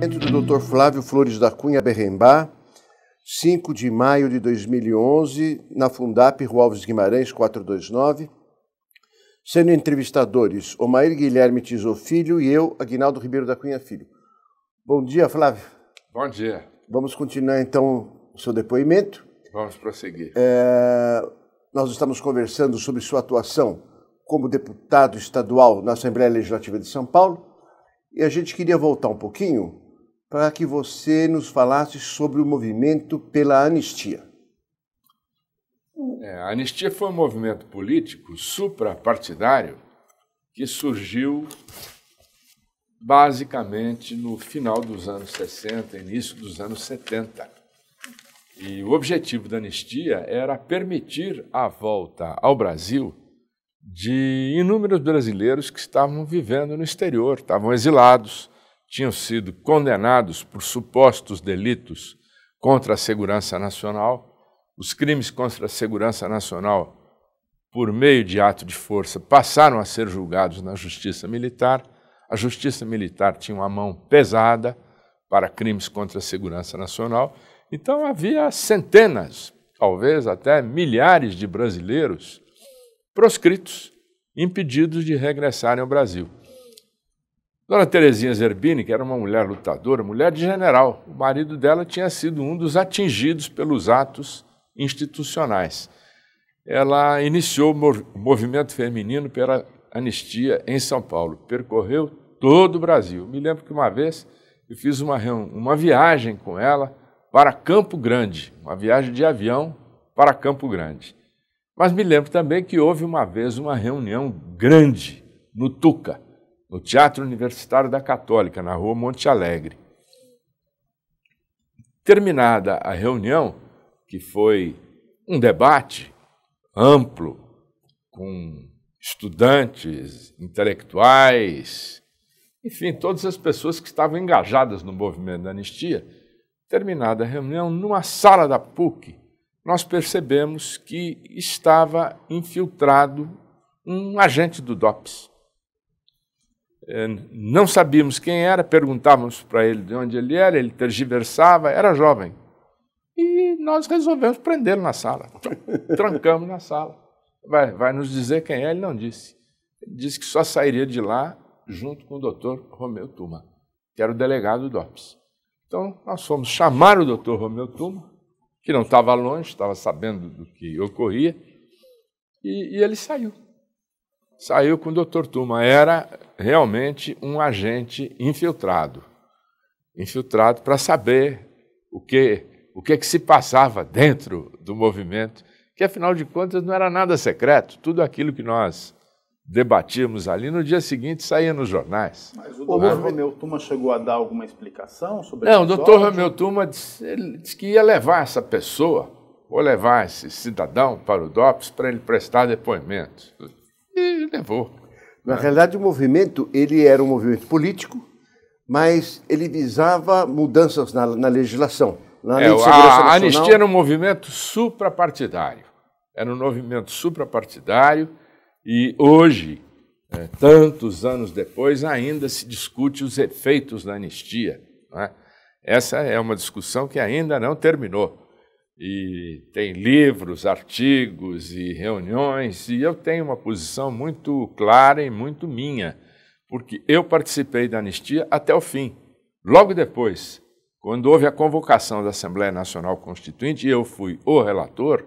Do Dr. Flávio Flores da Cunha Berrembá, 5 de maio de 2011, na Fundap, Rua Alves Guimarães, 429, sendo entrevistadores Omair Guilherme Tizot Filho e eu, Aguinaldo Ribeiro da Cunha Filho. Bom dia, Flávio. Bom dia. Vamos continuar, então, o seu depoimento. Vamos prosseguir. Nós estamos conversando sobre sua atuação como deputado estadual na Assembleia Legislativa de São Paulo e a gente queria voltar um pouquinho para que você nos falasse sobre o movimento pela anistia. A anistia foi um movimento político suprapartidário que surgiu basicamente no final dos anos 60, início dos anos 70. E o objetivo da anistia era permitir a volta ao Brasil de inúmeros brasileiros que estavam vivendo no exterior, estavam exilados, tinham sido condenados por supostos delitos contra a segurança nacional. Os crimes contra a segurança nacional, por meio de ato de força, passaram a ser julgados na Justiça Militar. A Justiça Militar tinha uma mão pesada para crimes contra a segurança nacional. Então havia centenas, talvez até milhares de brasileiros proscritos, impedidos de regressarem ao Brasil. Dona Terezinha Zerbini, que era uma mulher lutadora, mulher de general, o marido dela tinha sido um dos atingidos pelos atos institucionais. Ela iniciou o movimento feminino pela anistia em São Paulo, percorreu todo o Brasil. Me lembro que uma vez eu fiz uma viagem com ela para Campo Grande, uma viagem de avião para Campo Grande. Mas me lembro também que houve uma vez uma reunião grande no Tuca, no Teatro Universitário da Católica, na Rua Monte Alegre. Terminada a reunião, que foi um debate amplo, com estudantes, intelectuais, enfim, todas as pessoas que estavam engajadas no movimento da anistia, terminada a reunião, numa sala da PUC, nós percebemos que estava infiltrado um agente do DOPS. Não sabíamos quem era, perguntávamos para ele de onde ele tergiversava, era jovem. E nós resolvemos prendê-lo na sala, trancamos na sala. Vai nos dizer quem é, ele não disse. Ele disse que só sairia de lá junto com o doutor Romeu Tuma, que era o delegado do DOPS. Então, nós fomos chamar o doutor Romeu Tuma, que não estava longe, estava sabendo do que ocorria, e ele saiu. Saiu com o doutor Tuma. Era realmente um agente infiltrado para saber o que se passava dentro do movimento, que, afinal de contas, não era nada secreto. Tudo aquilo que nós debatíamos ali, no dia seguinte saía nos jornais. Mas o doutor Romeu Tuma chegou a dar alguma explicação sobre isso? Não, o doutor Romeu Tuma disse que ia levar essa pessoa, ou levar esse cidadão para o DOPS para ele prestar depoimento. E levou. Na realidade, o movimento ele era um movimento político, mas ele visava mudanças na legislação. Na Lei de Segurança Nacional. A anistia era um movimento suprapartidário. Era um movimento suprapartidário e hoje, tantos anos depois, ainda se discute os efeitos da anistia. Não é? Essa é uma discussão que ainda não terminou. E tem livros, artigos e reuniões, e eu tenho uma posição muito clara e muito minha, porque eu participei da anistia até o fim. Logo depois, quando houve a convocação da Assembleia Nacional Constituinte, e eu fui o relator,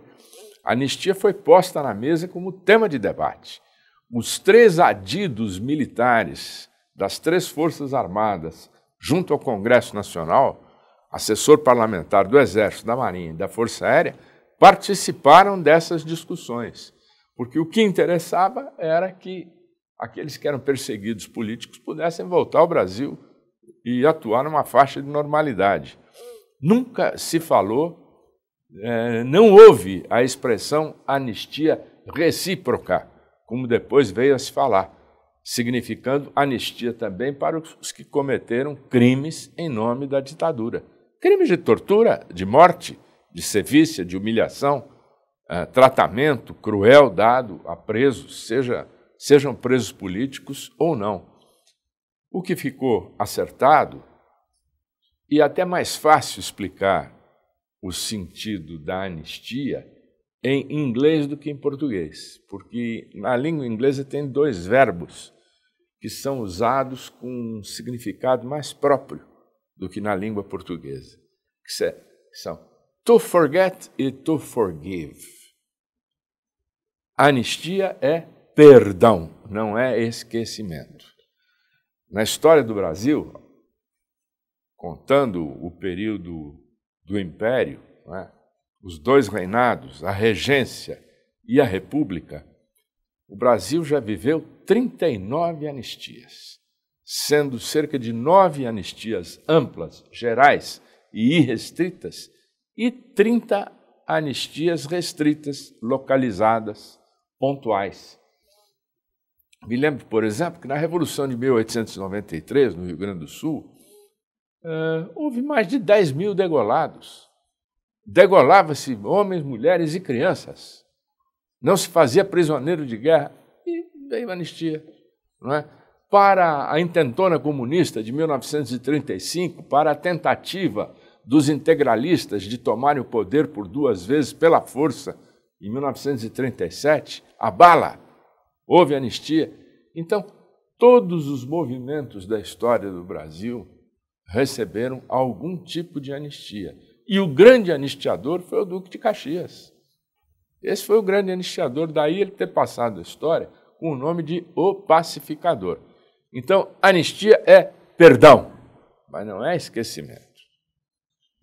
a anistia foi posta na mesa como tema de debate. Os 3 adidos militares das 3 Forças Armadas, junto ao Congresso Nacional, assessor parlamentar do Exército, da Marinha e da Força Aérea, participaram dessas discussões, porque o que interessava era que aqueles que eram perseguidos políticos pudessem voltar ao Brasil e atuar numa faixa de normalidade. Nunca se falou, não houve a expressão anistia recíproca, como depois veio a se falar, significando anistia também para os que cometeram crimes em nome da ditadura. Crimes de tortura, de morte, de sevícia, de humilhação, tratamento cruel dado a presos, sejam presos políticos ou não. O que ficou acertado e até mais fácil explicar o sentido da anistia em inglês do que em português, porque na língua inglesa tem dois verbos que são usados com um significado mais próprio do que na língua portuguesa, que são to forget e to forgive. Anistia é perdão, não é esquecimento. Na história do Brasil, contando o período do Império, não é? Os dois reinados, a regência e a república, o Brasil já viveu 39 anistias, sendo cerca de 9 anistias amplas, gerais e irrestritas, e 30 anistias restritas, localizadas, pontuais. Me lembro, por exemplo, que na Revolução de 1893, no Rio Grande do Sul, houve mais de 10 mil degolados. Degolava-se homens, mulheres e crianças. Não se fazia prisioneiro de guerra e veio a anistia. Não é? Para a intentona comunista de 1935, para a tentativa dos integralistas de tomarem o poder por 2 vezes pela força, em 1937, a bala, houve anistia. Então, todos os movimentos da história do Brasil receberam algum tipo de anistia. E o grande anistiador foi o Duque de Caxias. Esse foi o grande anistiador, daí ele ter passado a história com o nome de O Pacificador. Então, anistia é perdão, mas não é esquecimento.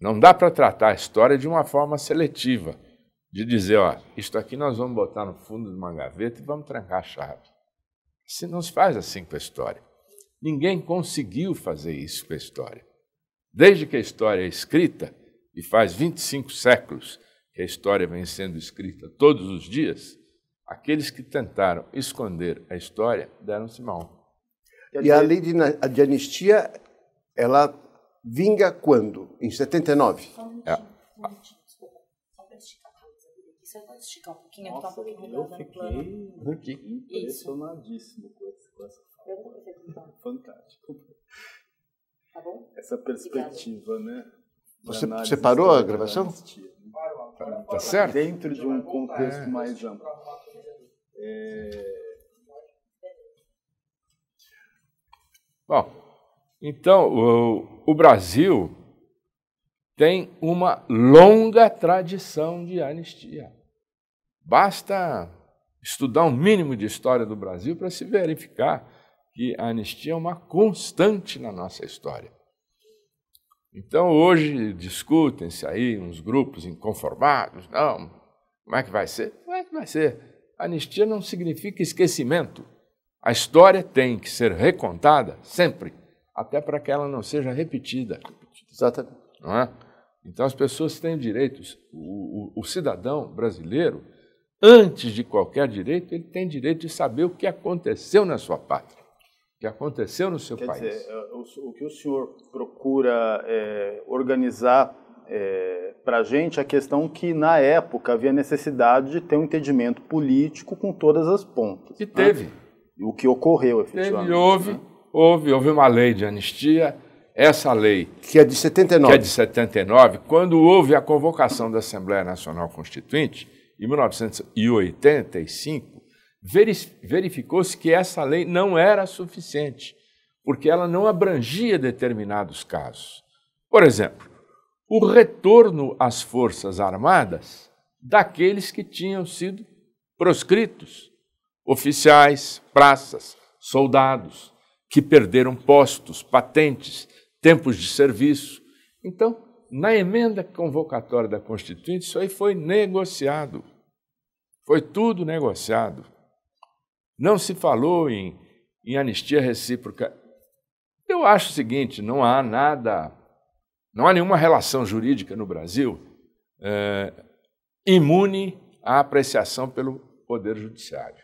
Não dá para tratar a história de uma forma seletiva, de dizer, ó, isto aqui nós vamos botar no fundo de uma gaveta e vamos trancar a chave. Não se faz assim com a história. Ninguém conseguiu fazer isso com a história. Desde que a história é escrita, e faz 25 séculos que a história vem sendo escrita todos os dias, aqueles que tentaram esconder a história deram-se mal. E a lei de anistia, ela vinga quando? Em 79? Só um minutinho, desculpa. Só para esticar a camisa dele aqui. Você pode esticar um pouquinho? Nossa, tá um pouquinho eu plano. fiquei impressionadíssimo com essa. Fantástico. Tá bom? Essa perspectiva, né? Você parou a gravação? Tá certo? Dentro de um contexto mais amplo. Bom, então, o Brasil tem uma longa tradição de anistia. Basta estudar um mínimo de história do Brasil para se verificar que a anistia é uma constante na nossa história. Então, hoje, discutem-se aí uns grupos inconformados. Não, como é que vai ser? Como é que vai ser? Anistia não significa esquecimento. A história tem que ser recontada sempre, até para que ela não seja repetida. Exatamente. Não é? Então, as pessoas têm direitos. O cidadão brasileiro, antes de qualquer direito, ele tem direito de saber o que aconteceu na sua pátria, o que aconteceu no seu país. Quer dizer, o que o senhor procura organizar para a gente a questão que, na época, havia necessidade de ter um entendimento político com todas as pontas. E teve. O que ocorreu, efetivamente. Houve uma lei de anistia. Essa lei, que é de 79, quando houve a convocação da Assembleia Nacional Constituinte, em 1985, verificou-se que essa lei não era suficiente, porque ela não abrangia determinados casos. Por exemplo, o retorno às Forças Armadas daqueles que tinham sido proscritos, oficiais, praças, soldados, que perderam postos, patentes, tempos de serviço. Então, na emenda convocatória da Constituinte, isso aí foi negociado. Foi tudo negociado. Não se falou em anistia recíproca. Eu acho o seguinte, não há nenhuma relação jurídica no Brasil imune à apreciação pelo Poder Judiciário.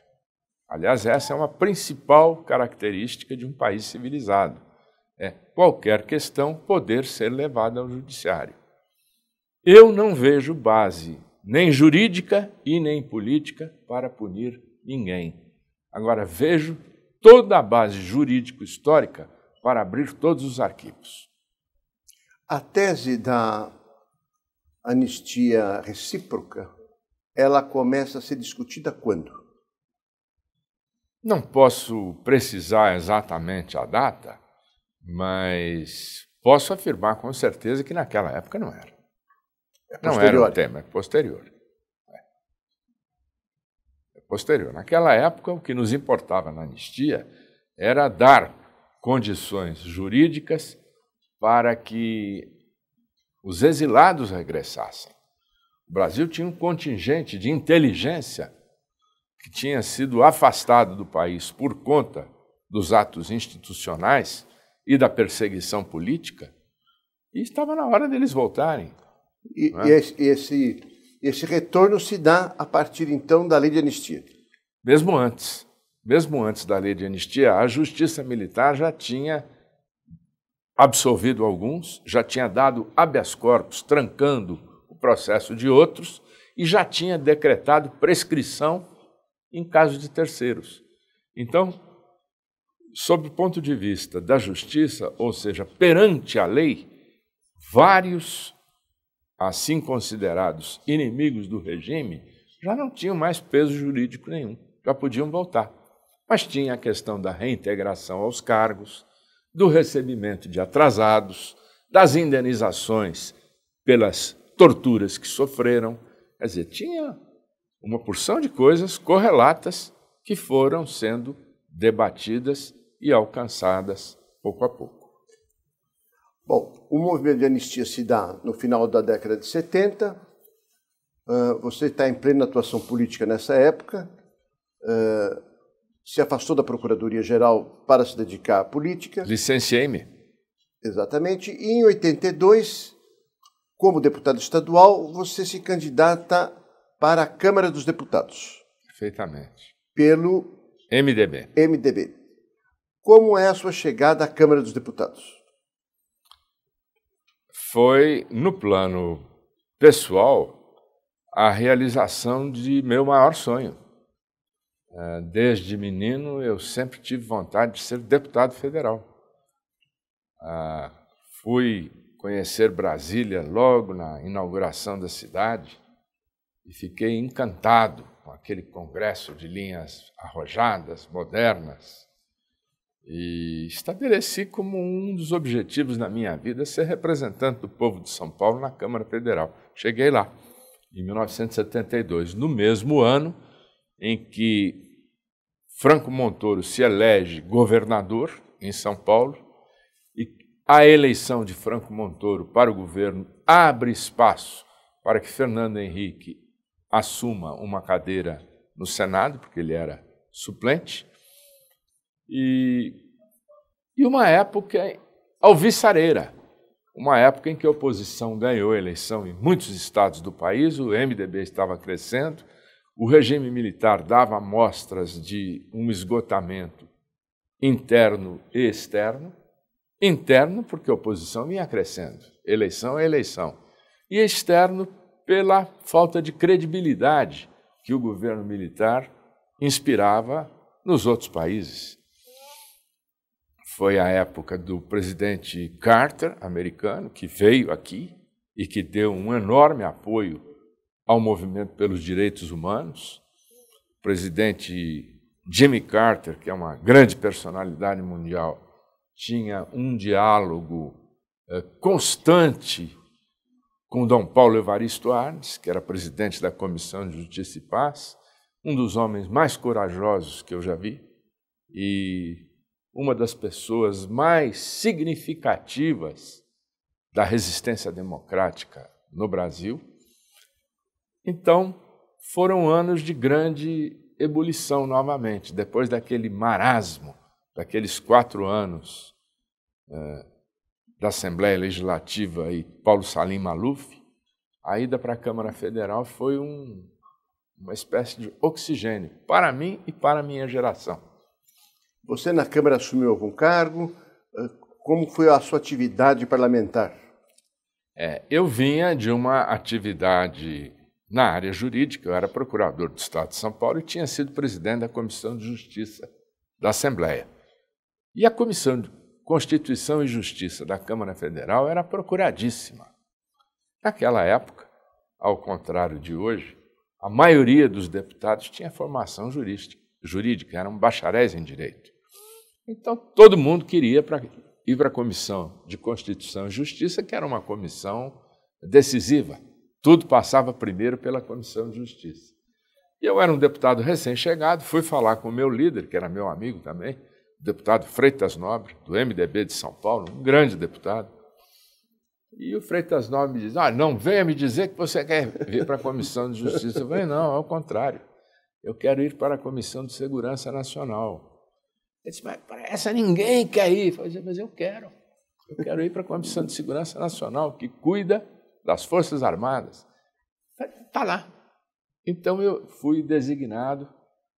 Aliás, essa é uma principal característica de um país civilizado. É qualquer questão poder ser levada ao judiciário. Eu não vejo base nem jurídica e nem política para punir ninguém. Agora, vejo toda a base jurídico-histórica para abrir todos os arquivos. A tese da anistia recíproca, ela começa a ser discutida quando? Não posso precisar exatamente a data, mas posso afirmar com certeza que naquela época não era. Não era um tema, é posterior. É posterior. Naquela época, o que nos importava na anistia era dar condições jurídicas para que os exilados regressassem. O Brasil tinha um contingente de inteligência que tinha sido afastado do país por conta dos atos institucionais e da perseguição política, e estava na hora deles voltarem. E esse retorno se dá a partir, então, da lei de anistia? Mesmo antes da lei de anistia, a Justiça Militar já tinha absolvido alguns, já tinha dado habeas corpus, trancando o processo de outros, e já tinha decretado prescrição em caso de terceiros. Então, sob o ponto de vista da justiça, ou seja, perante a lei, vários, assim considerados inimigos do regime, já não tinham mais peso jurídico nenhum, já podiam voltar. Mas tinha a questão da reintegração aos cargos, do recebimento de atrasados, das indenizações pelas torturas que sofreram. Quer dizer, tinha uma porção de coisas correlatas que foram sendo debatidas e alcançadas pouco a pouco. Bom, o movimento de anistia se dá no final da década de 70. Você está em plena atuação política nessa época. Se afastou da Procuradoria-Geral para se dedicar à política. Licenciei-me. Exatamente. E em 82, como deputado estadual, você se candidata para a Câmara dos Deputados. Perfeitamente. Pelo MDB. Como é a sua chegada à Câmara dos Deputados? Foi, no plano pessoal, a realização de meu maior sonho. Desde menino, eu sempre tive vontade de ser deputado federal. Fui conhecer Brasília logo na inauguração da cidade e fiquei encantado com aquele congresso de linhas arrojadas, modernas, e estabeleci como um dos objetivos na minha vida ser representante do povo de São Paulo na Câmara Federal. Cheguei lá, em 1972, no mesmo ano em que Franco Montoro se elege governador em São Paulo, e a eleição de Franco Montoro para o governo abre espaço para que Fernando Henrique assuma uma cadeira no Senado, porque ele era suplente, e uma época alvissareira, uma época em que a oposição ganhou a eleição em muitos estados do país, o MDB estava crescendo, o regime militar dava mostras de um esgotamento interno e externo. Interno, porque a oposição vinha crescendo, eleição é eleição, e externo pela falta de credibilidade que o governo militar inspirava nos outros países. Foi a época do presidente Carter, americano, que veio aqui e que deu um enorme apoio ao movimento pelos direitos humanos. O presidente Jimmy Carter, que é uma grande personalidade mundial, tinha um diálogo constante com Dom Paulo Evaristo Arnes, que era presidente da Comissão de Justiça e Paz, um dos homens mais corajosos que eu já vi e uma das pessoas mais significativas da resistência democrática no Brasil. Então, foram anos de grande ebulição novamente, depois daquele marasmo, daqueles 4 anos da Assembleia Legislativa e Paulo Salim Maluf. A ida para a Câmara Federal foi uma espécie de oxigênio para mim e para a minha geração. Você na Câmara assumiu algum cargo? Como foi a sua atividade parlamentar? Eu vinha de uma atividade na área jurídica, eu era procurador do Estado de São Paulo e tinha sido presidente da Comissão de Justiça da Assembleia. E a Comissão Constituição e Justiça da Câmara Federal era procuradíssima. Naquela época, ao contrário de hoje, a maioria dos deputados tinha formação jurídica, eram bacharéis em direito. Então, todo mundo queria ir para a Comissão de Constituição e Justiça, que era uma comissão decisiva. Tudo passava primeiro pela Comissão de Justiça. E eu era um deputado recém-chegado, fui falar com o meu líder, que era meu amigo também, o deputado Freitas Nobre, do MDB de São Paulo, um grande deputado. E o Freitas Nobre me diz, não venha me dizer que você quer vir para a Comissão de Justiça. Eu falei, não, ao contrário, eu quero ir para a Comissão de Segurança Nacional. Ele disse, mas para essa ninguém quer ir. Eu falei, mas eu quero ir para a Comissão de Segurança Nacional, que cuida das Forças Armadas. Está lá. Então eu fui designado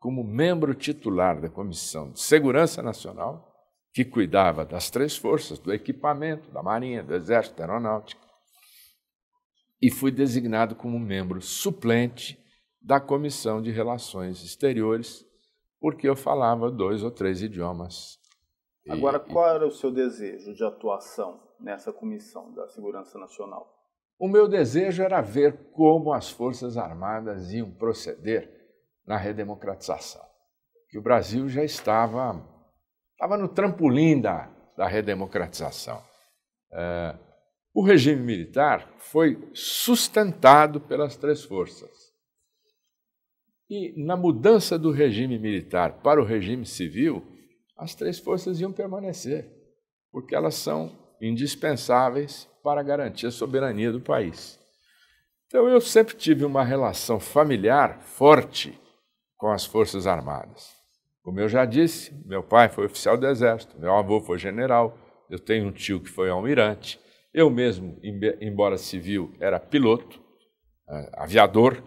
como membro titular da Comissão de Segurança Nacional, que cuidava das três forças, do equipamento, da Marinha, do Exército, da Aeronáutica, e fui designado como membro suplente da Comissão de Relações Exteriores, porque eu falava 2 ou 3 idiomas. Agora, qual era o seu desejo de atuação nessa Comissão da Segurança Nacional? O meu desejo era ver como as Forças Armadas iam proceder na redemocratização, que o Brasil já estava no trampolim da redemocratização. O regime militar foi sustentado pelas três forças. E na mudança do regime militar para o regime civil, as três forças iam permanecer, porque elas são indispensáveis para garantir a soberania do país. Então, eu sempre tive uma relação familiar forte com as Forças Armadas. Como eu já disse, meu pai foi oficial do Exército, meu avô foi general, eu tenho um tio que foi almirante, eu mesmo, embora civil, era piloto, aviador.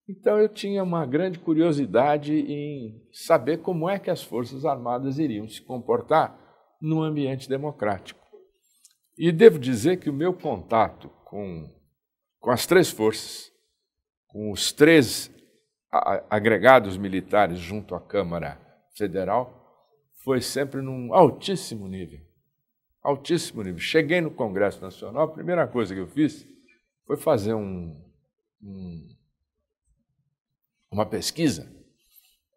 Então, eu tinha uma grande curiosidade em saber como é que as Forças Armadas iriam se comportar num ambiente democrático. E devo dizer que o meu contato com as três forças, com os 3 agregados militares junto à Câmara Federal, foi sempre num altíssimo nível. Altíssimo nível. Cheguei no Congresso Nacional, a primeira coisa que eu fiz foi fazer uma pesquisa.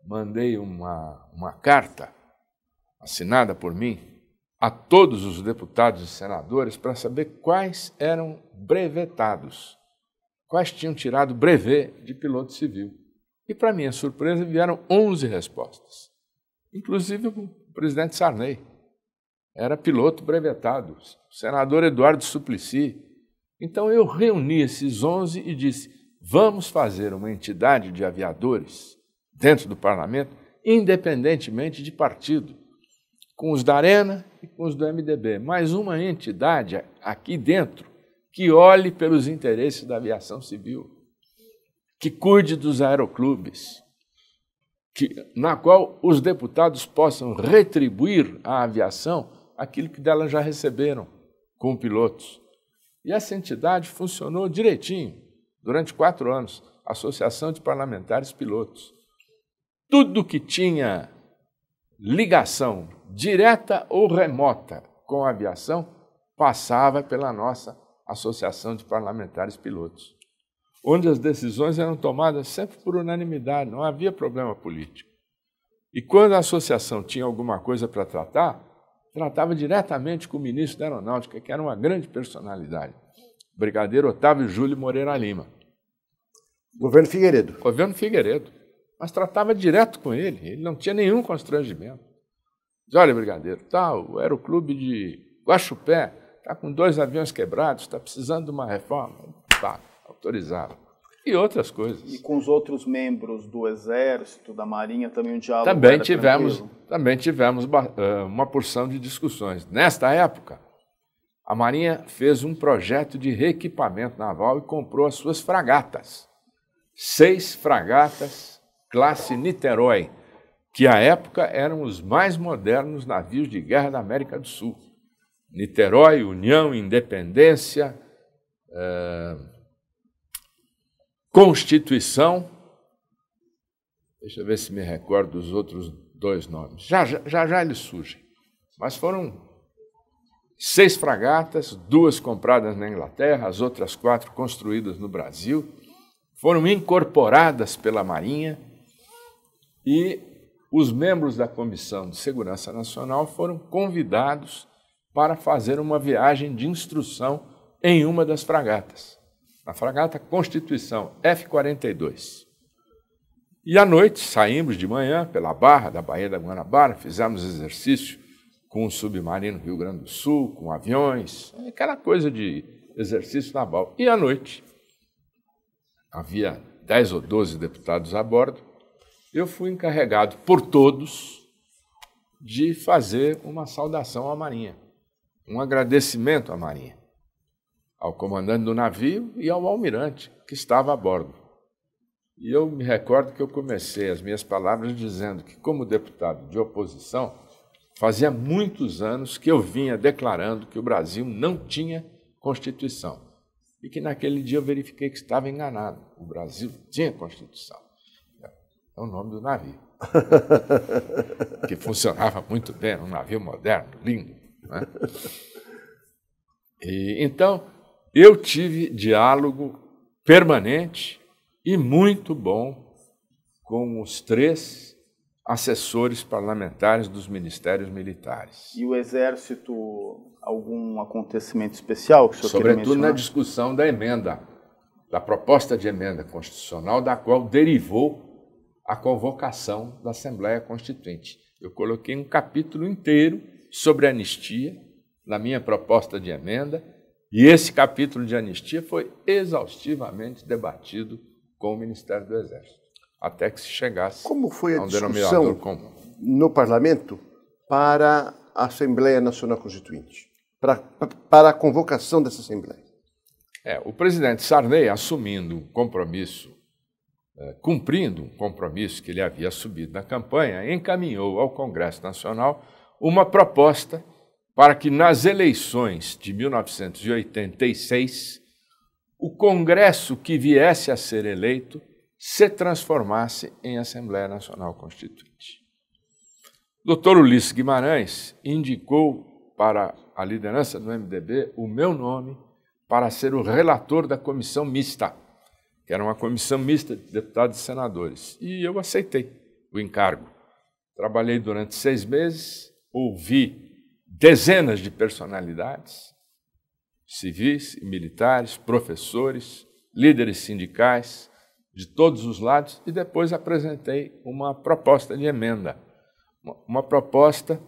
Mandei uma carta assinada por mim a todos os deputados e senadores para saber quais eram brevetados, quais tinham tirado brevet de piloto civil. E, para minha surpresa, vieram 11 respostas. Inclusive o presidente Sarney era piloto brevetado, o senador Eduardo Suplicy. Então eu reuni esses 11 e disse, vamos fazer uma entidade de aviadores dentro do parlamento, independentemente de partido, com os da Arena e com os do MDB, mas uma entidade aqui dentro que olhe pelos interesses da aviação civil, que cuide dos aeroclubes, na qual os deputados possam retribuir à aviação aquilo que dela já receberam como pilotos. E essa entidade funcionou direitinho durante 4 anos, Associação de Parlamentares Pilotos. Tudo que tinha ligação direta ou remota com a aviação passava pela nossa Associação de Parlamentares Pilotos, onde as decisões eram tomadas sempre por unanimidade, não havia problema político. E quando a associação tinha alguma coisa para tratar, tratava diretamente com o ministro da Aeronáutica, que era uma grande personalidade, o brigadeiro Otávio Júlio Moreira Lima. Governo Figueiredo. Governo Figueiredo. Mas tratava direto com ele não tinha nenhum constrangimento. Diz, olha, brigadeiro, o Aeroclube de Guaxupé está com 2 aviões quebrados, está precisando de uma reforma. Autorizava. E outras coisas. E com os outros membros do Exército, da Marinha, também o diálogo Também era tivemos uma porção de discussões. Nesta época, a Marinha fez um projeto de reequipamento naval e comprou as suas fragatas. 6 fragatas classe Niterói, que à época eram os mais modernos navios de guerra da América do Sul. Niterói, União, Independência, Constituição, deixa eu ver se me recordo dos outros 2 nomes. Já eles surgem, mas foram 6 fragatas, 2 compradas na Inglaterra, as outras 4 construídas no Brasil, foram incorporadas pela Marinha e os membros da Comissão de Segurança Nacional foram convidados para fazer uma viagem de instrução em uma das fragatas, a fragata Constituição F-42. E à noite, saímos de manhã pela barra da Baía da Guanabara, fizemos exercício com o submarino Rio Grande do Sul, com aviões, aquela coisa de exercício naval. E à noite, havia 10 ou 12 deputados a bordo, eu fui encarregado por todos de fazer uma saudação à Marinha, um agradecimento à Marinha, ao comandante do navio e ao almirante que estava a bordo. E eu me recordo que eu comecei as minhas palavras dizendo que, como deputado de oposição, fazia muitos anos que eu vinha declarando que o Brasil não tinha Constituição e que naquele dia eu verifiquei que estava enganado. O Brasil tinha Constituição. É o nome do navio, que funcionava muito bem, um navio moderno, lindo. Né? E, então, eu tive diálogo permanente e muito bom com os 3 assessores parlamentares dos ministérios militares. E o Exército, algum acontecimento especial que o senhor queria mencionar? Sobretudo na discussão da emenda, da proposta de emenda constitucional, da qual derivou a convocação da Assembleia Constituinte. Eu coloquei um capítulo inteiro sobre anistia na minha proposta de emenda, e esse capítulo de anistia foi exaustivamente debatido com o Ministério do Exército, até que se chegasse Como foi a a um discussão denominador comum. no Parlamento para a Assembleia Nacional Constituinte, para a convocação dessa Assembleia? O presidente Sarney, assumindo um compromisso, cumprindo um compromisso que ele havia assumido na campanha, encaminhou ao Congresso Nacional uma proposta para que nas eleições de 1986 o Congresso que viesse a ser eleito se transformasse em Assembleia Nacional Constituinte. O Dr. Ulisses Guimarães indicou para a liderança do MDB o meu nome para ser o relator da comissão mista, que era uma comissão mista de deputados e senadores. E eu aceitei o encargo. Trabalhei durante 6 meses, ouvi dezenas de personalidades, civis e militares, professores, líderes sindicais, de todos os lados, e depois apresentei uma proposta de emenda, uma proposta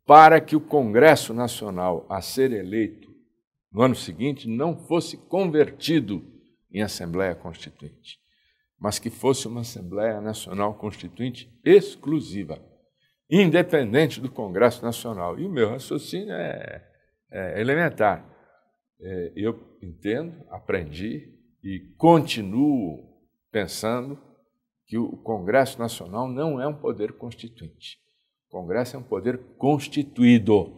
para que o Congresso Nacional a ser eleito no ano seguinte não fosse convertido em Assembleia Constituinte, mas que fosse uma Assembleia Nacional Constituinte exclusiva, independente do Congresso Nacional. E o meu raciocínio é elementar. Eu entendo, aprendi e continuo pensando que o Congresso Nacional não é um poder constituinte. O Congresso é um poder constituído.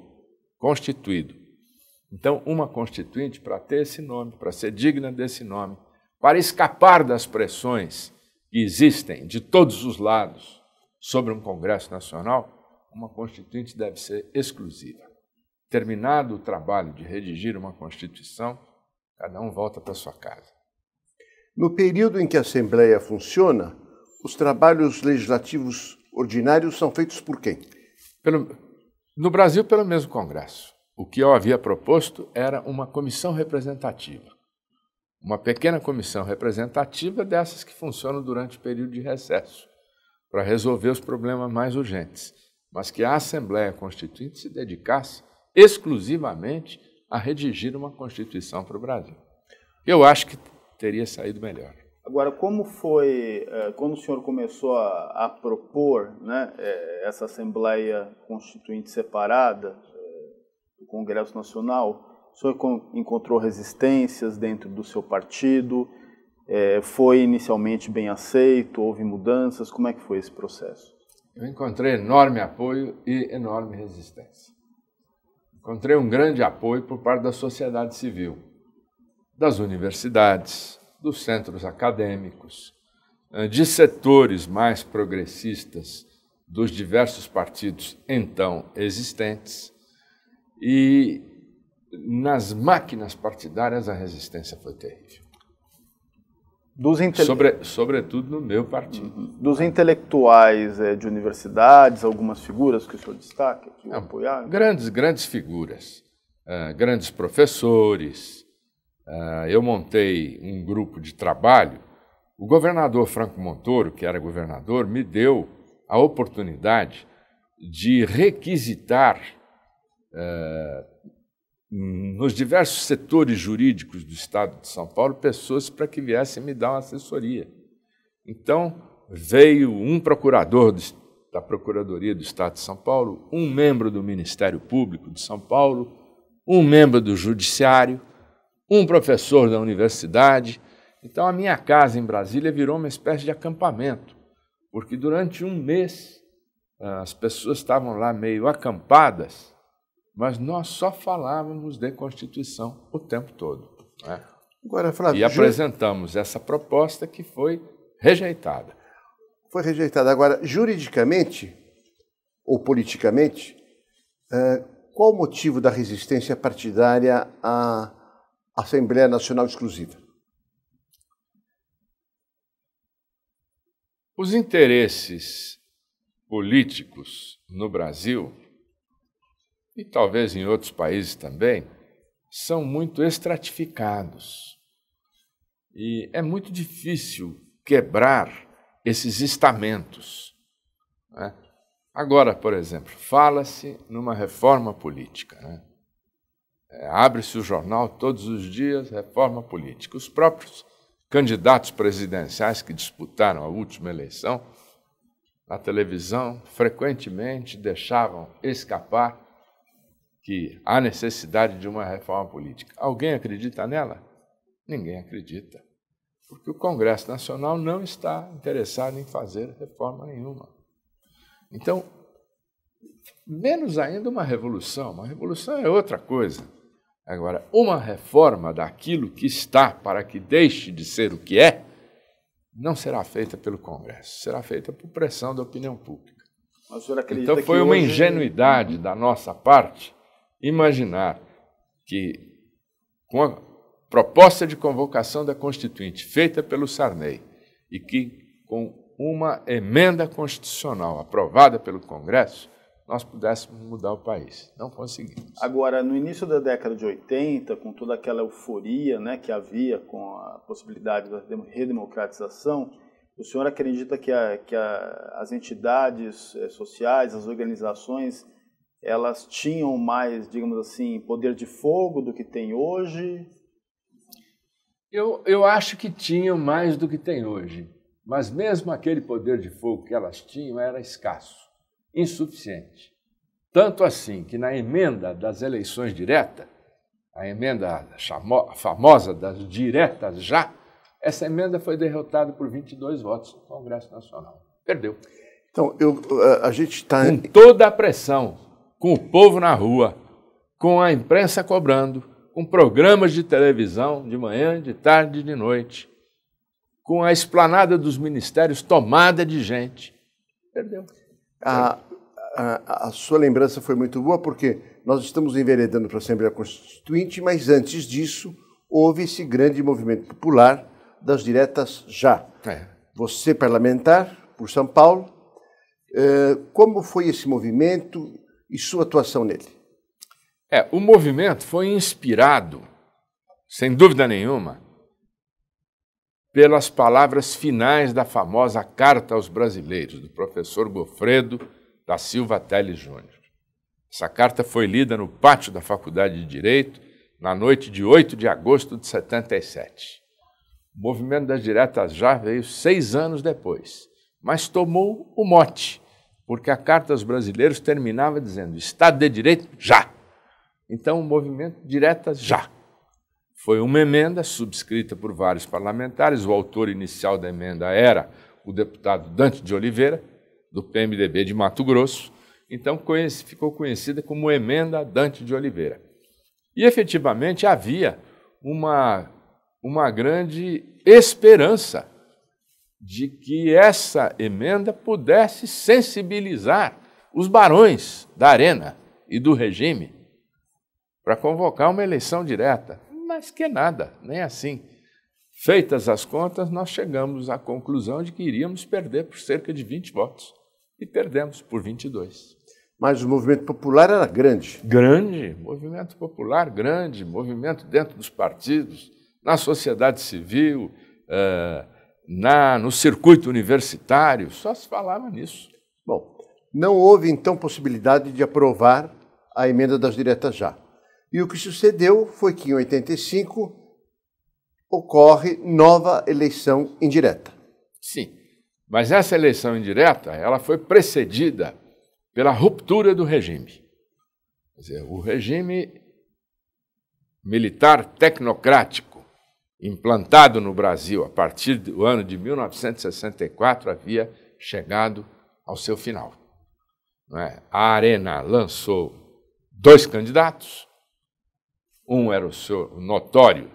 Então, uma constituinte, para ter esse nome, para ser digna desse nome, para escapar das pressões que existem de todos os lados sobre um Congresso Nacional, uma constituinte deve ser exclusiva. Terminado o trabalho de redigir uma Constituição, cada um volta para sua casa. No período em que a Assembleia funciona, os trabalhos legislativos ordinários são feitos por quem? No Brasil, pelo mesmo Congresso. O que eu havia proposto era uma comissão representativa. Uma pequena comissão representativa dessas que funcionam durante o período de recesso, para resolver os problemas mais urgentes, mas que a Assembleia Constituinte se dedicasse exclusivamente a redigir uma Constituição para o Brasil. Eu acho que teria saído melhor. Agora, como foi, quando o senhor começou a propor, né, essa Assembleia Constituinte separada do Congresso Nacional, o senhor encontrou resistências dentro do seu partido? Foi inicialmente bem aceito? Houve mudanças? Como é que foi esse processo? Eu encontrei enorme apoio e enorme resistência. Encontrei um grande apoio por parte da sociedade civil, das universidades, dos centros acadêmicos, de setores mais progressistas dos diversos partidos então existentes, e nas máquinas partidárias a resistência foi terrível. Sobretudo no meu partido. Dos intelectuais de universidades, algumas figuras que o senhor destaca, que apoiaram? Grandes figuras, grandes professores. Eu montei um grupo de trabalho. O governador Franco Montoro, que era governador, me deu a oportunidade de requisitar nos diversos setores jurídicos do Estado de São Paulo pessoas para que viessem me dar uma assessoria. Então, veio um procurador da Procuradoria do Estado de São Paulo, um membro do Ministério Público de São Paulo, um membro do Judiciário, um professor da universidade. Então, a minha casa em Brasília virou uma espécie de acampamento, porque durante um mês as pessoas estavam lá meio acampadas, mas nós só falávamos de Constituição o tempo todo. Né? Agora, Flávio, e apresentamos essa proposta que foi rejeitada. Foi rejeitada. Agora, juridicamente ou politicamente, qual o motivo da resistência partidária à Assembleia Nacional Exclusiva? Os interesses políticos no Brasil, e talvez em outros países também, são muito estratificados. E é muito difícil quebrar esses estamentos. Né? Agora, por exemplo, fala-se numa reforma política. Né? Abre-se o jornal todos os dias, reforma política. Os próprios candidatos presidenciais que disputaram a última eleição, na televisão, frequentemente deixavam escapar que há necessidade de uma reforma política. Alguém acredita nela? Ninguém acredita, porque o Congresso Nacional não está interessado em fazer reforma nenhuma. Então, menos ainda uma revolução é outra coisa. Agora, uma reforma daquilo que está para que deixe de ser o que é, não será feita pelo Congresso, será feita por pressão da opinião pública. Mas o senhor acredita então foi uma ingenuidade da nossa parte imaginar que, com a proposta de convocação da Constituinte feita pelo Sarney e que, com uma emenda constitucional aprovada pelo Congresso, nós pudéssemos mudar o país. Não conseguimos. Agora, no início da década de 80, com toda aquela euforia, né, que havia com a possibilidade da redemocratização, o senhor acredita que as entidades sociais, as organizações, elas tinham mais, digamos assim, poder de fogo do que tem hoje? Eu acho que tinham mais do que tem hoje, mas mesmo aquele poder de fogo que elas tinham era escasso, insuficiente. Tanto assim que na emenda das eleições diretas, a emenda famosa das diretas já, essa emenda foi derrotada por 22 votos no Congresso Nacional. Perdeu. Então, a gente está... Com toda a pressão, com o povo na rua, com a imprensa cobrando, com programas de televisão de manhã, de tarde e de noite, com a esplanada dos ministérios tomada de gente. Perdeu. A sua lembrança foi muito boa, porque nós estamos enveredando para a Assembleia Constituinte, mas antes disso houve esse grande movimento popular das diretas já. Você, parlamentar, por São Paulo, como foi esse movimento e sua atuação nele? O movimento foi inspirado, sem dúvida nenhuma, pelas palavras finais da famosa Carta aos Brasileiros, do professor Goffredo da Silva Teles Júnior. Essa carta foi lida no pátio da Faculdade de Direito, na noite de 8 de agosto de 77. O movimento das diretas já veio 6 anos depois, mas tomou o mote, porque a Carta aos Brasileiros terminava dizendo Estado de Direito já. Então, o movimento diretas já. Foi uma emenda subscrita por vários parlamentares. O autor inicial da emenda era o deputado Dante de Oliveira, do PMDB de Mato Grosso. Então, ficou conhecida como Emenda Dante de Oliveira. E, efetivamente, havia uma grande esperança de que essa emenda pudesse sensibilizar os barões da Arena e do regime para convocar uma eleição direta. Mas que nada, nem assim. Feitas as contas, nós chegamos à conclusão de que iríamos perder por cerca de 20 votos. E perdemos por 22. Mas o movimento popular era grande. Grande, movimento popular grande, movimento dentro dos partidos, na sociedade civil, no circuito universitário, só se falava nisso. Bom, não houve, então, possibilidade de aprovar a emenda das diretas já. E o que sucedeu foi que, em 85, ocorre nova eleição indireta. Sim, mas essa eleição indireta ela foi precedida pela ruptura do regime. Quer dizer, o regime militar tecnocrático implantado no Brasil a partir do ano de 1964 havia chegado ao seu final. Não é? A Arena lançou 2 candidatos, um era o senhor notório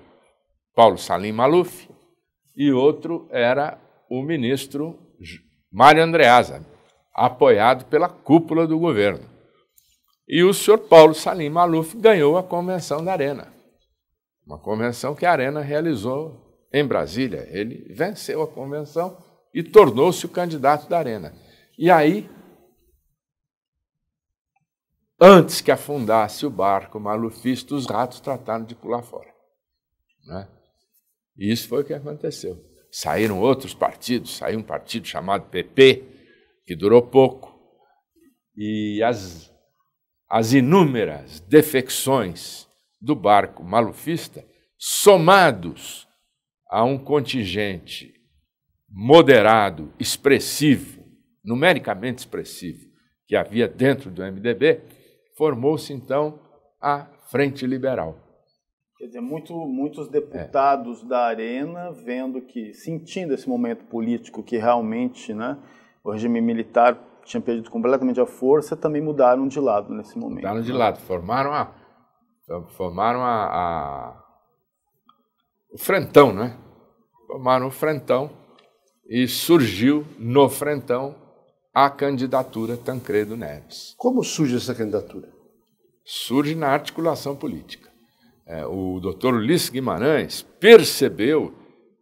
Paulo Salim Maluf e outro era o ministro Mário Andreasa, apoiado pela cúpula do governo. E o senhor Paulo Salim Maluf ganhou a convenção da Arena, uma convenção que a Arena realizou em Brasília. Ele venceu a convenção e tornou-se o candidato da Arena. E aí, antes que afundasse o barco malufista, os ratos trataram de pular fora. Né? E isso foi o que aconteceu. Saíram outros partidos, saiu um partido chamado PP, que durou pouco, e as inúmeras defecções do barco malufista, somados a um contingente moderado, expressivo, numericamente expressivo, que havia dentro do MDB, formou-se, então, a Frente Liberal. Quer dizer, muitos deputados da Arena, sentindo esse momento político que realmente, né, o regime militar tinha perdido completamente a força, também mudaram de lado nesse momento. Mudaram de lado, formaram o Frentão, né? Formaram o Frentão e surgiu no Frentão a candidatura Tancredo Neves. Como surge essa candidatura? Surge na articulação política. O doutor Ulisses Guimarães percebeu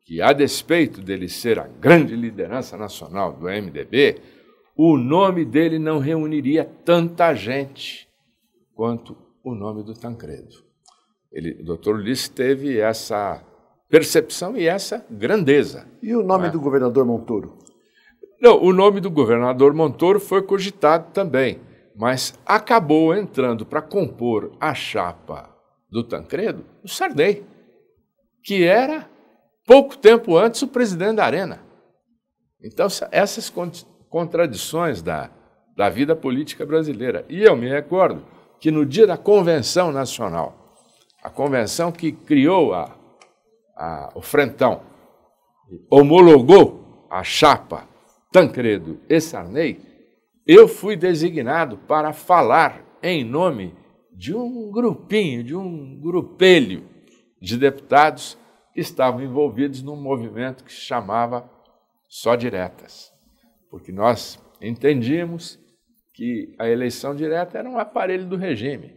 que, a despeito dele ser a grande liderança nacional do MDB, o nome dele não reuniria tanta gente quanto o nome do Tancredo. O doutor Ulisses teve essa percepção e essa grandeza. E o nome do governador Montoro? Não, o nome do governador Montoro foi cogitado também, mas acabou entrando para compor a chapa do Tancredo o Sarney, que era, pouco tempo antes, o presidente da Arena. Então, essas contradições da vida política brasileira. E eu me recordo que no dia da Convenção Nacional, a convenção que criou o Frentão, homologou a chapa Tancredo e Sarney, eu fui designado para falar em nome de um grupinho, de um grupelho de deputados que estavam envolvidos num movimento que se chamava Só Diretas, porque nós entendíamos que a eleição direta era um aparelho do regime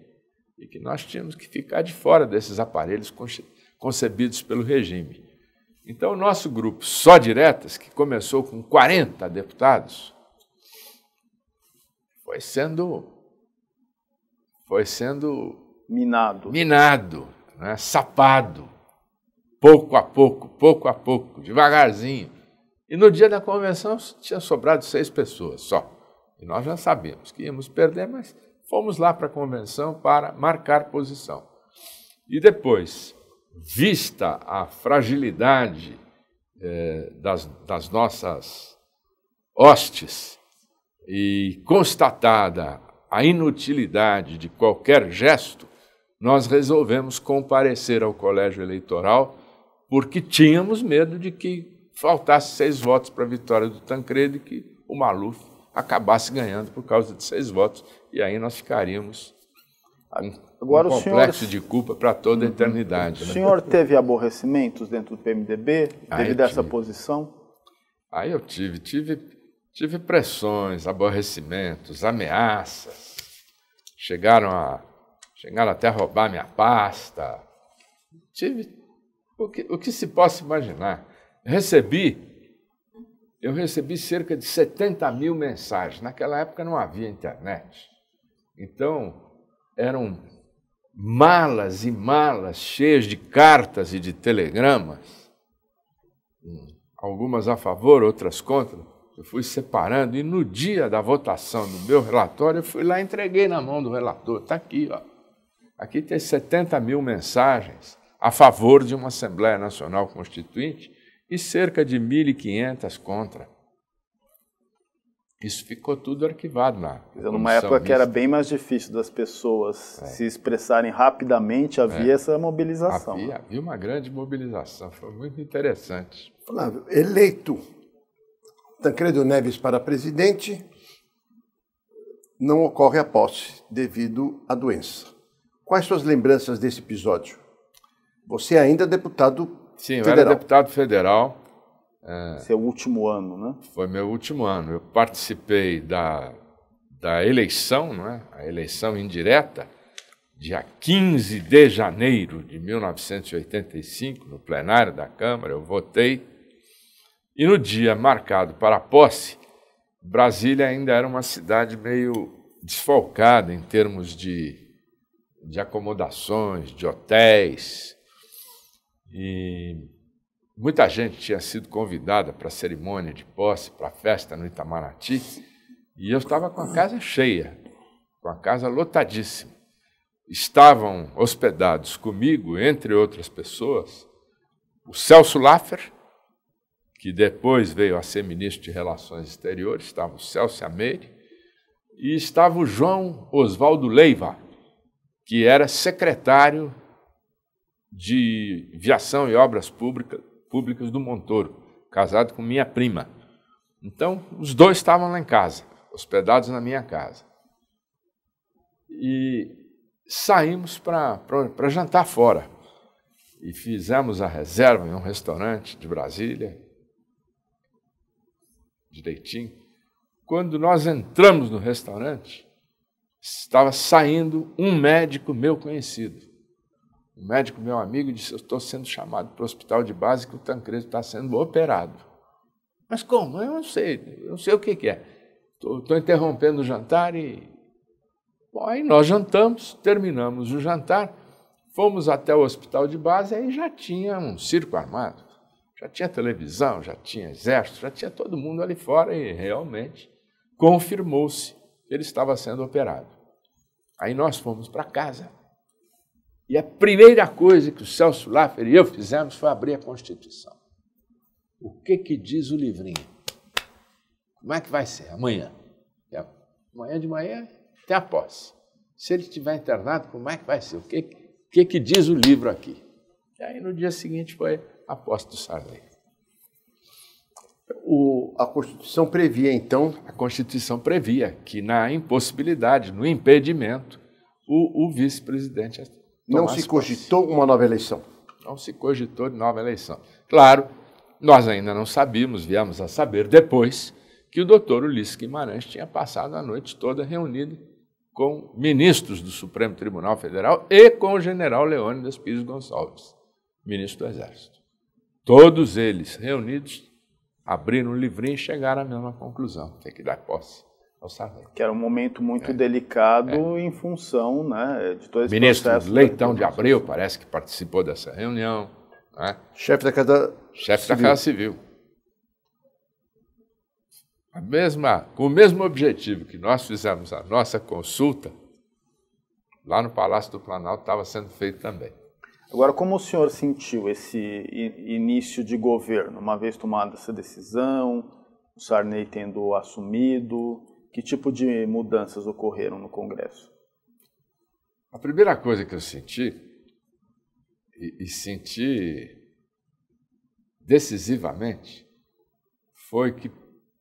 e que nós tínhamos que ficar de fora desses aparelhos concebidos pelo regime. Então, o nosso grupo Só Diretas, que começou com 40 deputados, foi sendo minado, né? Sapado, pouco a pouco, devagarzinho. E no dia da convenção tinha sobrado 6 pessoas só. E nós já sabíamos que íamos perder, mas fomos lá para a convenção para marcar posição. E depois, vista a fragilidade das nossas hostes e constatada a inutilidade de qualquer gesto, nós resolvemos comparecer ao colégio eleitoral porque tínhamos medo de que faltasse 6 votos para a vitória do Tancredo e que o Maluf acabasse ganhando por causa de 6 votos. E aí nós ficaríamos Agora, um complexo de culpa para toda a eternidade. O senhor teve aborrecimentos dentro do PMDB devido a essa posição? Aí eu tive pressões, aborrecimentos, ameaças. chegaram até a roubar minha pasta. Tive o que se possa imaginar. Eu recebi cerca de 70 mil mensagens. Naquela época não havia internet. Então, eram malas e malas cheias de cartas e de telegramas, algumas a favor, outras contra. Eu fui separando e no dia da votação do meu relatório, eu fui lá e entreguei na mão do relator. Está aqui, ó. Aqui tem 70 mil mensagens a favor de uma Assembleia Nacional Constituinte e cerca de 1.500 contra. Isso ficou tudo arquivado na comissão numa época mista. que era bem mais difícil das pessoas se expressarem rapidamente, havia essa mobilização. Havia uma grande mobilização, foi muito interessante. Flávio, eleito Tancredo Neves para presidente, não ocorre a posse devido à doença. Quais suas lembranças desse episódio? Você ainda é deputado federal. Eu era deputado federal. Seu último ano, né? Foi meu último ano. Eu participei da eleição, não é? A eleição indireta, dia 15 de janeiro de 1985, no plenário da Câmara, eu votei. E no dia marcado para a posse, Brasília ainda era uma cidade meio desfalcada em termos de acomodações, de hotéis. E muita gente tinha sido convidada para a cerimônia de posse, para a festa no Itamaraty, e eu estava com a casa cheia, com a casa lotadíssima. Estavam hospedados comigo, entre outras pessoas, o Celso Laffer, que depois veio a ser ministro de Relações Exteriores, estava o Celso Ameire, e estava o João Oswaldo Leiva, que era secretário de Viação e Obras Públicas do Montoro, casado com minha prima. Então, os dois estavam lá em casa, hospedados na minha casa. E saímos para jantar fora. E fizemos a reserva em um restaurante de Brasília, direitinho. Quando nós entramos no restaurante, estava saindo um médico meu conhecido. Um médico meu amigo disse: eu estou sendo chamado para o hospital de base que o Tancredo está sendo operado. Mas como? Eu não sei o que é. Estou interrompendo o jantar e... Bom, aí nós jantamos, terminamos o jantar, fomos até o hospital de base, aí já tinha um circo armado, já tinha televisão, já tinha exército, já tinha todo mundo ali fora e realmente confirmou-se que ele estava sendo operado. Aí nós fomos para casa. E a primeira coisa que o Celso Laffer e eu fizemos foi abrir a Constituição. O que diz o livrinho? Como é que vai ser amanhã? Amanhã de manhã tem a posse. Se ele estiver internado, como é que vai ser? O que diz o livro aqui? E aí no dia seguinte foi a posse do Sarney. A Constituição previa, então... A Constituição previa que na impossibilidade, no impedimento, o vice-presidente... Não se cogitou uma nova eleição? Não se cogitou de nova eleição. Claro, nós ainda não sabíamos, viemos a saber depois, que o doutor Ulisses Guimarães tinha passado a noite toda reunido com ministros do Supremo Tribunal Federal e com o general Leônidas Pires Gonçalves, ministro do Exército. Todos eles reunidos, abriram o livrinho e chegaram à mesma conclusão, tem que dar posse ao Sarney. Que era um momento muito delicado em função, né, de todo esse ministro processo. Leitão de Abreu parece que participou dessa reunião. Né? Chefe da Casa Civil. Com o mesmo objetivo que nós fizemos a nossa consulta, lá no Palácio do Planalto estava sendo feito também. Agora, como o senhor sentiu esse início de governo, uma vez tomada essa decisão, o Sarney tendo assumido, que tipo de mudanças ocorreram no Congresso? A primeira coisa que eu senti, e senti decisivamente, foi que,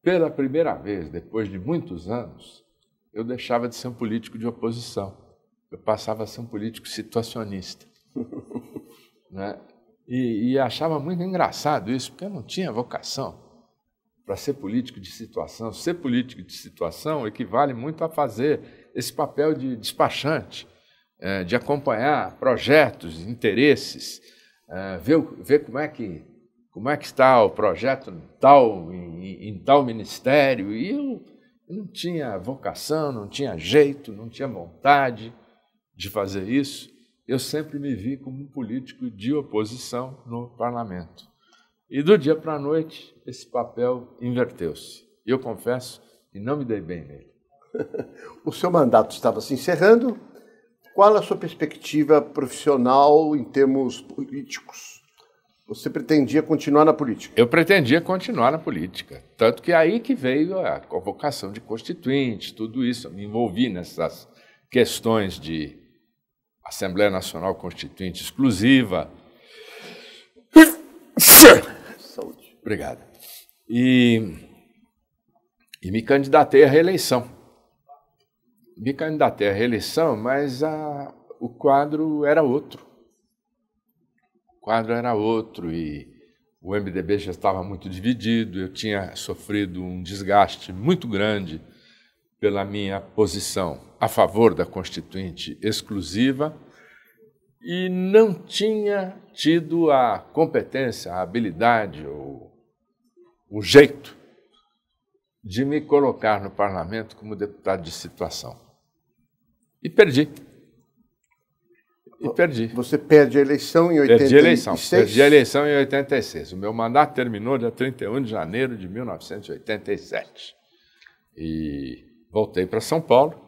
pela primeira vez, depois de muitos anos, eu deixava de ser um político de oposição. Eu passava a ser um político situacionista. Né? E achava muito engraçado isso, porque eu não tinha vocação para ser político de situação. Ser político de situação equivale muito a fazer esse papel de despachante. de acompanhar projetos, interesses, ver como é que está o projeto em tal ministério. E eu não tinha vocação, não tinha jeito, não tinha vontade de fazer isso. Eu sempre me vi como um político de oposição no parlamento. E do dia para a noite, esse papel inverteu-se. Eu confesso que não me dei bem nele. O seu mandato estava se encerrando. Qual a sua perspectiva profissional em termos políticos? Você pretendia continuar na política? Eu pretendia continuar na política. Tanto que aí que veio a convocação de constituintes, tudo isso. Eu me envolvi nessas questões de Assembleia Nacional Constituinte exclusiva. Saúde. Obrigado. E me candidatei à reeleição. Mas o quadro era outro. E o MDB já estava muito dividido, eu tinha sofrido um desgaste muito grande pela minha posição a favor da Constituinte exclusiva e não tinha tido a competência, a habilidade ou o jeito de me colocar no parlamento como deputado de situação. E perdi. Você perde a eleição em 86? Perdi a eleição em 86. O meu mandato terminou dia 31 de janeiro de 1987. E voltei para São Paulo,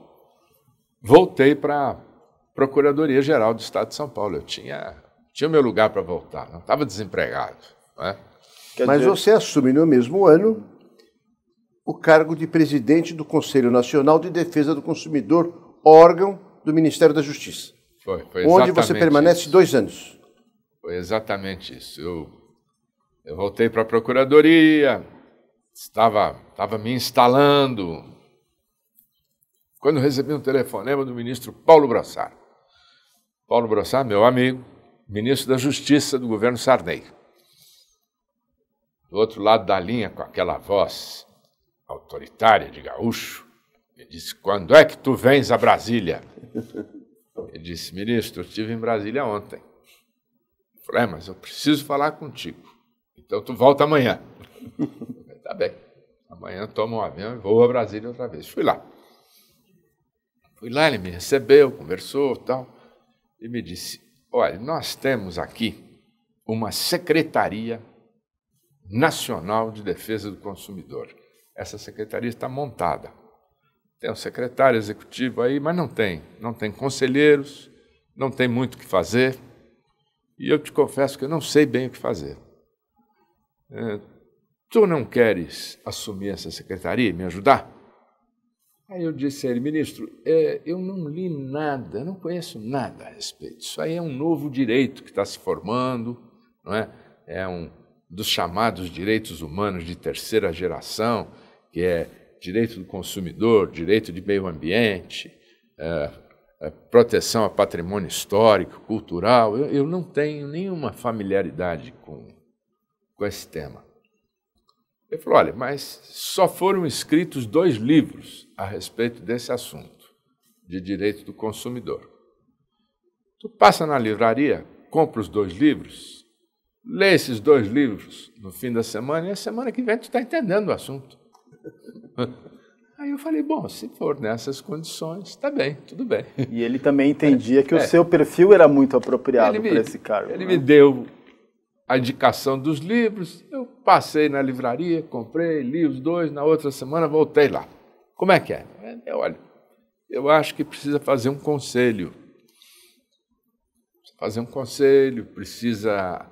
voltei para a Procuradoria-Geral do Estado de São Paulo. Eu tinha o meu lugar para voltar, não estava desempregado. Não é? Mas você assume no mesmo ano o cargo de presidente do Conselho Nacional de Defesa do Consumidor, órgão do Ministério da Justiça. Foi onde você permanece isso. 2 anos. Foi exatamente isso. Eu voltei para a Procuradoria, estava me instalando, quando recebi um telefonema do ministro Paulo Brossard. Paulo Brossard, meu amigo, ministro da Justiça do governo Sarney. Do outro lado da linha, com aquela voz autoritária de gaúcho, ele disse: quando é que tu vens a Brasília? Ele disse: ministro, eu estive em Brasília ontem. Eu falei: mas eu preciso falar contigo. Então tu volta amanhã. Eu falei: tá bem. Amanhã tomo um avião e vou a Brasília outra vez. Fui lá, ele me recebeu, conversou e tal, e me disse: olha, nós temos aqui uma Secretaria Nacional de Defesa do Consumidor. Essa secretaria está montada. Tem um secretário executivo aí, mas não tem conselheiros, não tem muito o que fazer. E eu te confesso que eu não sei bem o que fazer. Tu não queres assumir essa secretaria e me ajudar? Aí eu disse a ele: ministro, eu não li nada, eu não conheço nada a respeito. Isso aí é um novo direito que está se formando, não é? É um dos chamados direitos humanos de terceira geração, que é direito do consumidor, direito de meio ambiente, proteção a patrimônio histórico, cultural. Eu não tenho nenhuma familiaridade com esse tema. Ele falou: olha, mas só foram escritos 2 livros a respeito desse assunto, de direito do consumidor. Tu passa na livraria, compra os 2 livros, lê esses 2 livros no fim da semana, e a semana que vem tu está entendendo o assunto. Aí eu falei: bom, se for nessas condições, está bem, tudo bem. E ele também entendia que o seu perfil era muito apropriado para esse cargo. Ele me deu a indicação dos livros, eu passei na livraria, comprei, li os 2, na outra semana voltei lá. Como é que é? Olha, eu acho que precisa fazer um conselho. Precisa